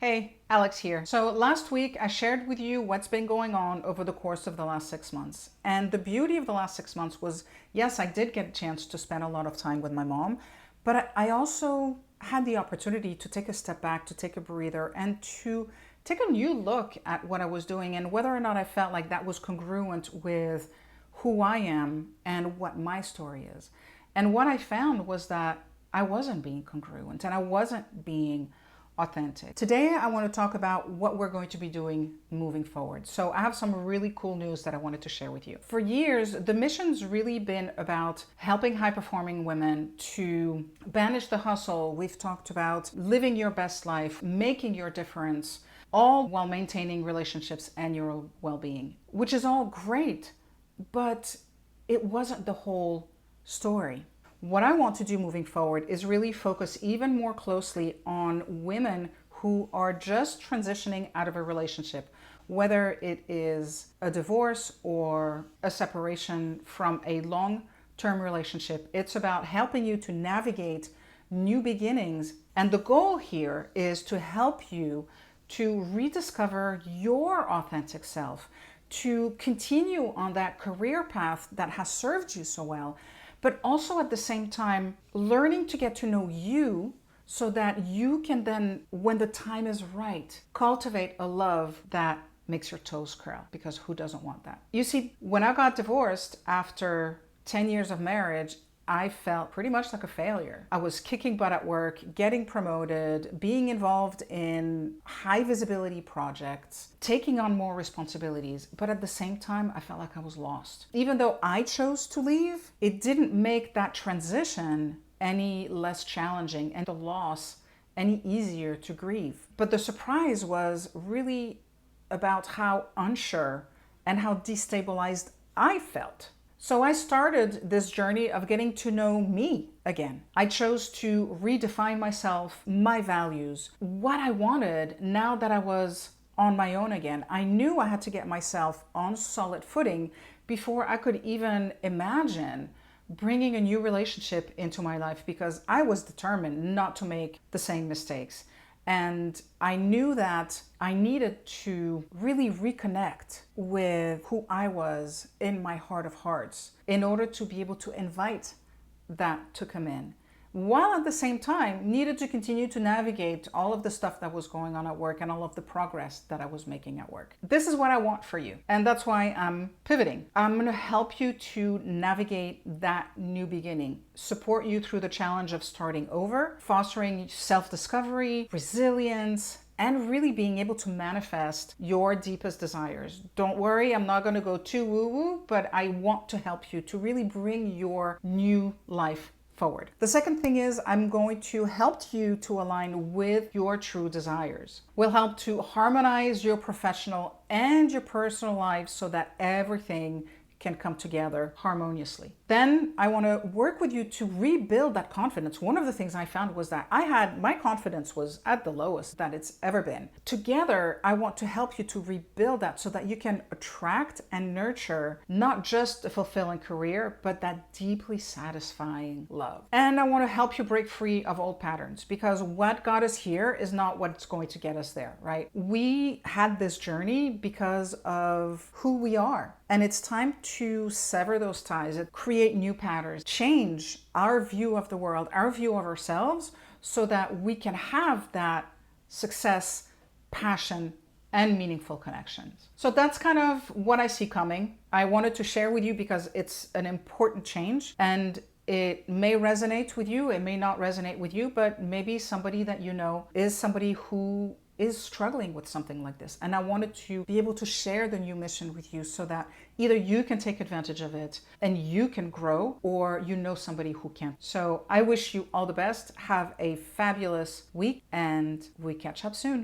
Hey, Alex here. So last week I shared with you what's been going on over the course of the last 6 months. And the beauty of the last 6 months was, yes, I did get a chance to spend a lot of time with my mom, but I also had the opportunity to take a step back, to take a breather, and to take a new look at what I was doing and whether or not I felt like that was congruent with who I am and what my story is. And what I found was that I wasn't being congruent and I wasn't being authentic. Today, I want to talk about what we're going to be doing moving forward. So I have some really cool news that I wanted to share with you. For years, the mission's really been about helping high-performing women to banish the hustle. We've talked about living your best life, making your difference, all while maintaining relationships and your well-being, which is all great, but it wasn't the whole story. What I want to do moving forward is really focus even more closely on women who are just transitioning out of a relationship, whether it is a divorce or a separation from a long-term relationship. It's about helping you to navigate new beginnings. And the goal here is to help you to rediscover your authentic self, to continue on that career path that has served you so well, but also at the same time, learning to get to know you so that you can then, when the time is right, cultivate a love that makes your toes curl, because who doesn't want that? You see, when I got divorced after 10 years of marriage, I felt pretty much like a failure. I was kicking butt at work, getting promoted, being involved in high visibility projects, taking on more responsibilities. But at the same time, I felt like I was lost. Even though I chose to leave, it didn't make that transition any less challenging and the loss any easier to grieve. But the surprise was really about how unsure and how destabilized I felt. So I started this journey of getting to know me again. I chose to redefine myself, my values, what I wanted now that I was on my own again. I knew I had to get myself on solid footing before I could even imagine bringing a new relationship into my life, because I was determined not to make the same mistakes. And I knew that I needed to really reconnect with who I was in my heart of hearts in order to be able to invite that to come in, while at the same time needed to continue to navigate all of the stuff that was going on at work and all of the progress that I was making at work. This is what I want for you. And that's why I'm pivoting. I'm going to help you to navigate that new beginning, support you through the challenge of starting over, fostering self-discovery, resilience, and really being able to manifest your deepest desires. Don't worry, I'm not going to go too woo-woo, but I want to help you to really bring your new life forward. The second thing is I'm going to help you to align with your true desires. We'll help to harmonize your professional and your personal life so that everything can come together harmoniously. Then I want to work with you to rebuild that confidence. One of the things I found was that my confidence was at the lowest that it's ever been. Together, I want to help you to rebuild that so that you can attract and nurture not just a fulfilling career, but that deeply satisfying love. And I want to help you break free of old patterns, because what got us here is not what's going to get us there, right? We had this journey because of who we are. And it's time to sever those ties, create new patterns, change our view of the world, our view of ourselves, so that we can have that success, passion, and meaningful connections. So that's kind of what I see coming. I wanted to share with you because it's an important change, and it may resonate with you, it may not resonate with you, but maybe somebody that you know is somebody who is struggling with something like this. And I wanted to be able to share the new mission with you so that either you can take advantage of it and you can grow, or you know somebody who can. So I wish you all the best. Have a fabulous week, and we catch up soon.